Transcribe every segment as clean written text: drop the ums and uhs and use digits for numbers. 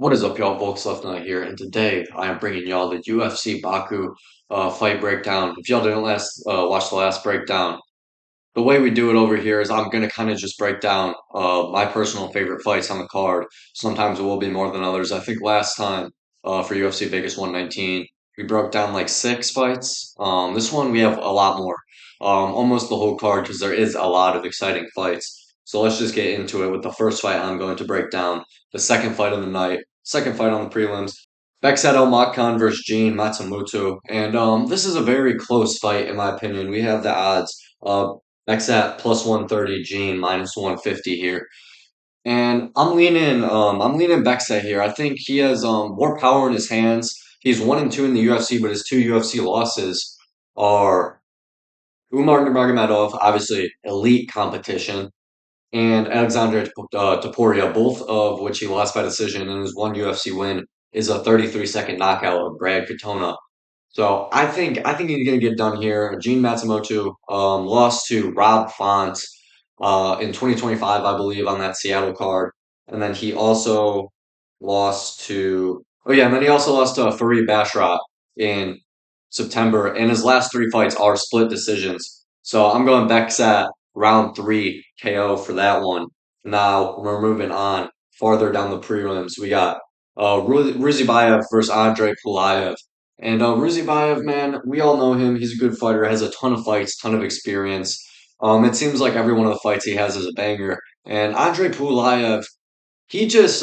What is up, y'all? Volks Left Night here, and today I am bringing y'all the UFC Baku fight breakdown. If y'all didn't watch the last breakdown, the way we do it over here is I'm gonna kind of just break down my personal favorite fights on the card. Sometimes it will be more than others. I think last time for UFC Vegas 119, we broke down like six fights. This one we have a lot more, almost the whole card because there is a lot of exciting fights. So let's just get into it with the first fight I'm going to break down, the second fight of the night, second fight on the prelims. Bekzat Makhan versus Gene Matsumoto, and this is a very close fight in my opinion. We have the odds. Next at plus 130, Gene minus 150 here. And I'm leaning Bekzat here. I think he has more power in his hands. He's 1-2 in the UFC, but his two UFC losses are Umar Nurmagomedov, obviously elite competition, and Alexander Topuria, both of which he lost by decision, and his one UFC win is a 33-second knockout of Brad Katona. So I think he's gonna get done here. Gene Matsumoto lost to Rob Font in 2025, I believe, on that Seattle card, and then he also lost to and then he also lost to Fareed Basharat in September. And his last three fights are split decisions. So I'm going Bex round three KO for that one. Now we're moving on farther down the prelims. We got Ruzibayev versus Andrei Pulayev. And Ruzibayev, man, we all know him. He's a good fighter, has a ton of fights, ton of experience. It seems like every one of the fights he has is a banger. And Andrei Pulayev, he just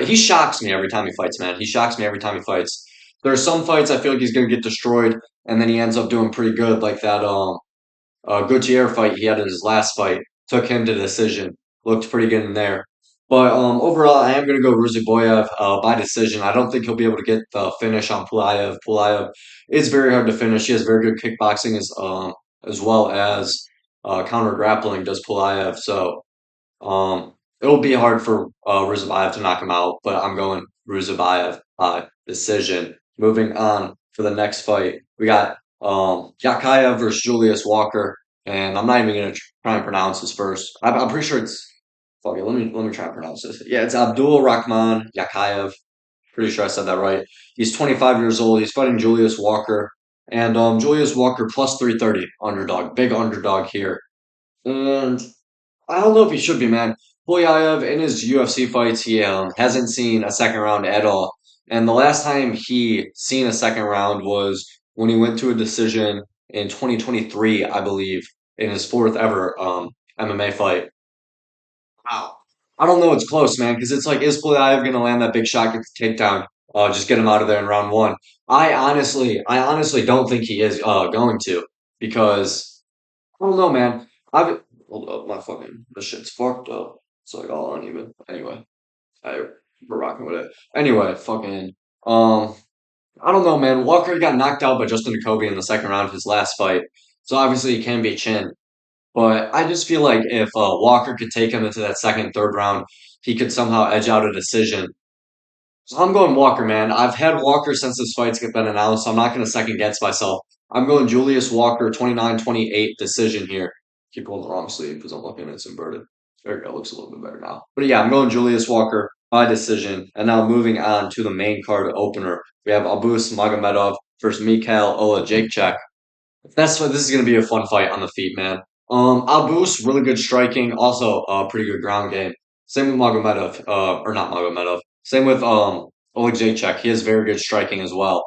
he shocks me every time he fights, man. He shocks me every time he fights. There are some fights I feel like he's gonna get destroyed, and then he ends up doing pretty good, like that Gutierrez fight he had in his last fight. Took him to decision. Looked pretty good in there. But overall, I am going to go Ruziboyev by decision. I don't think he'll be able to get the finish on Pulayev. Pulayev is very hard to finish. He has very good kickboxing as well as counter grappling does Pulayev. So it'll be hard for Ruziboyev to knock him out. But I'm going Ruziboyev by decision. Moving on for the next fight, we got Yakaya versus Julius Walker, and I'm not even gonna try and pronounce this first. I'm pretty sure it's. Fuck it, let me try and pronounce this. Yeah, it's Abdul Rahman Yakayev. Pretty sure I said that right. He's 25 years old. He's fighting Julius Walker, and Julius Walker plus 330 underdog, big underdog here. And I don't know if he should be, man. Polyayev in his UFC fights, he hasn't seen a second round at all. And the last time he seen a second round was when he went to a decision in 2023, I believe, in his fourth ever MMA fight. Wow. I don't know. It's close, man, because it's like, is Polyayev gonna land that big shot, get the takedown, just get him out of there in round one? I honestly don't think he is going to because I don't know, man. I've hold up, my fucking this shit's fucked up. It's like all uneven. Anyway, we're rocking with it. Anyway, fucking I don't know, man. Walker got knocked out by Justin Jacoby in the second round of his last fight, so obviously he can be a chin. But I just feel like if Walker could take him into that second, third round, he could somehow edge out a decision. So I'm going Walker, man. I've had Walker since this fight's been announced, so I'm not going to second guess myself. I'm going Julius Walker 29-28 decision here. Keep pulling the wrong sleeve because I'm looking at it's inverted. There we go. Looks a little bit better now. But yeah, I'm going Julius Walker by decision. And now moving on to the main card opener. We have Abus Magomedov versus Mikhail Olajaychuk. That's what this is going to be a fun fight on the feet, man. Abus, really good striking, also pretty good ground game. Same with Magomedov, or not Magomedov. Same with Oleksiejczuk. He has very good striking as well.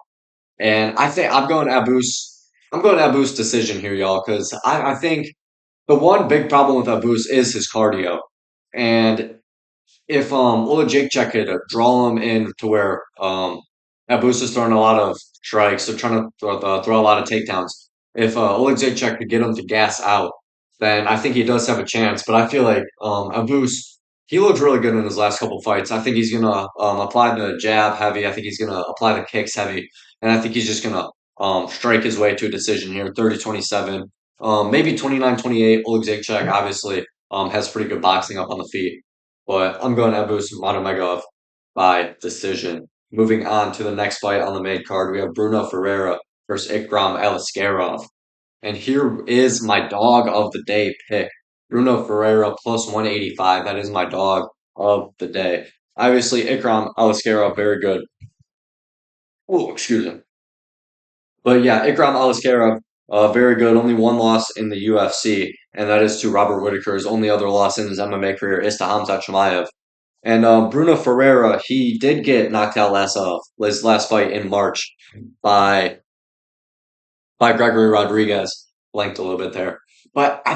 And I think I'm going Abus. I'm going Abus decision here, y'all, because I think the one big problem with Abus is his cardio. And if Oleksiejczuk could draw him in to where Abus is throwing a lot of strikes, so trying to throw a lot of takedowns. If Oleksiejczuk could get him to gas out, then I think he does have a chance. But I feel like Abus, he looked really good in his last couple fights. I think he's gonna apply the jab heavy. I think he's gonna apply the kicks heavy, and I think he's just gonna strike his way to a decision here, 30-27, maybe 29-28. Oleksiejczuk obviously has pretty good boxing up on the feet. But I'm going Abus Madomegov by decision. Moving on to the next fight on the main card, we have Bruno Ferreira versus Ikram Aliskerov. And here is my dog of the day pick. Bruno Ferreira plus 185. That is my dog of the day. Obviously, Ikram Aliskerov, very good. Oh, excuse me. But yeah, Ikram Aliskerov, very good. Only one loss in the UFC, and that is to Robert Whitaker. His only other loss in his MMA career is to Hamzat Chimaev. And Bruno Ferreira, he did get knocked out his last fight in March by Gregory Rodriguez. Blanked a little bit there, but I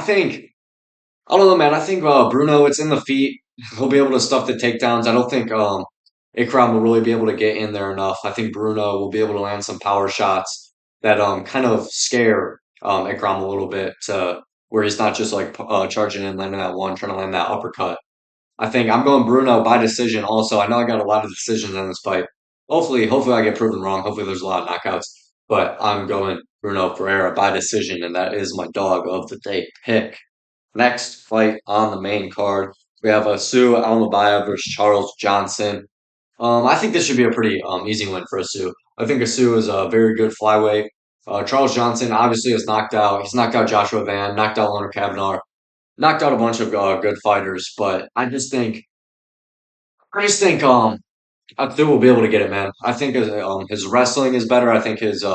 don't know, man. I think Bruno, it's in the feet. He'll be able to stuff the takedowns. I don't think Ikram will really be able to get in there enough. I think Bruno will be able to land some power shots that kind of scare Ikram a little bit to where he's not just like charging in, landing that one, trying to land that uppercut. I think I'm going Bruno by decision also. I know I got a lot of decisions in this fight. Hopefully I get proven wrong. Hopefully there's a lot of knockouts. But I'm going Bruno Pereira by decision, and that is my dog of the day pick. Next fight on the main card, we have Sue Almabaya versus Charles Johnson. I think this should be a pretty easy win for Sue. I think Sue is a very good flyweight. Charles Johnson obviously has knocked out. He's knocked out Joshua Van, knocked out Leonard Kavanaugh, knocked out a bunch of good fighters. But I just think Abdul will be able to get it, man. I think his wrestling is better. I think his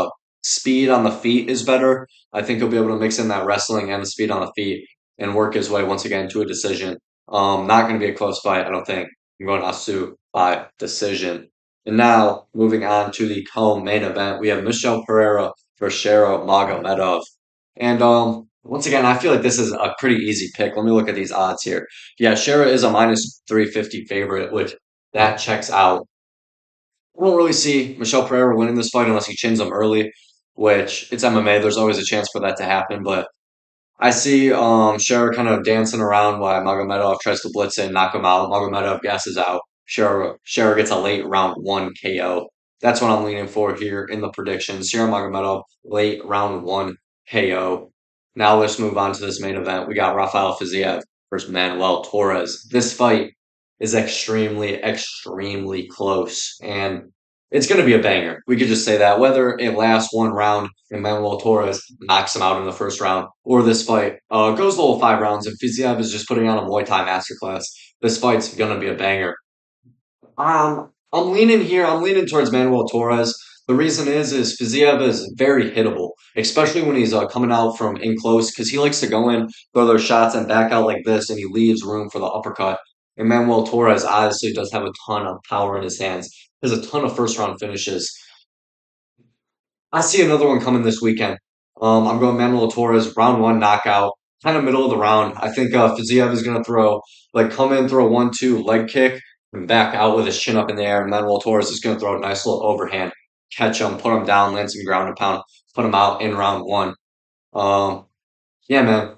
speed on the feet is better. I think he'll be able to mix in that wrestling and the speed on the feet and work his way once again to a decision. Not going to be a close fight, I don't think. I'm going Asu by decision. And now, moving on to the co-main event, we have Michelle Pereira versus Shara Magomedov. And once again, I feel like this is a pretty easy pick. Let me look at these odds here. Yeah, Shara is a minus 350 favorite, which that checks out. I don't really see Michelle Pereira winning this fight unless he chins him early, which it's MMA. There's always a chance for that to happen. But I see Shara kind of dancing around while Magomedov tries to blitz and knock him out. Magomedov gasses out. Shara gets a late round one KO. That's what I'm leaning for here in the predictions. Shara Magomedov, late round one KO. Now let's move on to this main event. We got Rafael Fiziev versus Manuel Torres. This fight is extremely close, and it's going to be a banger. We could just say that. Whether it lasts one round and Manuel Torres knocks him out in the first round, or this fight goes the whole 5 rounds and Fiziev is just putting on a Muay Thai masterclass, this fight's going to be a banger. I'm leaning here. I'm leaning towards Manuel Torres. The reason is Fiziev is very hittable, especially when he's coming out from in close, because he likes to go in, throw those shots, and back out like this, and he leaves room for the uppercut. And Manuel Torres obviously does have a ton of power in his hands. Has a ton of first round finishes. I see another one coming this weekend. I'm going Manuel Torres, round one knockout, kind of middle of the round. I think Fiziev is going to come in, throw a 1-2 leg kick, and back out with his chin up in the air. And Manuel Torres is going to throw a nice little overhand, catch him, put him down, land some ground and pound, put him out in round one. Um, yeah, man,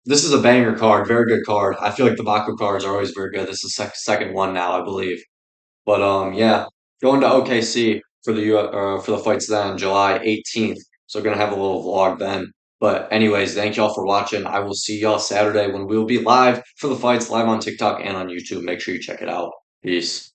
this is a banger card, very good card. I feel like the Baku cards are always very good. This is second one now, I believe. But yeah, going to OKC for for the fights then, July 18th. So we're gonna have a little vlog then. But anyways, thank y'all for watching. I will see y'all Saturday when we will be live for the fights, live on TikTok and on YouTube. Make sure you check it out. Peace.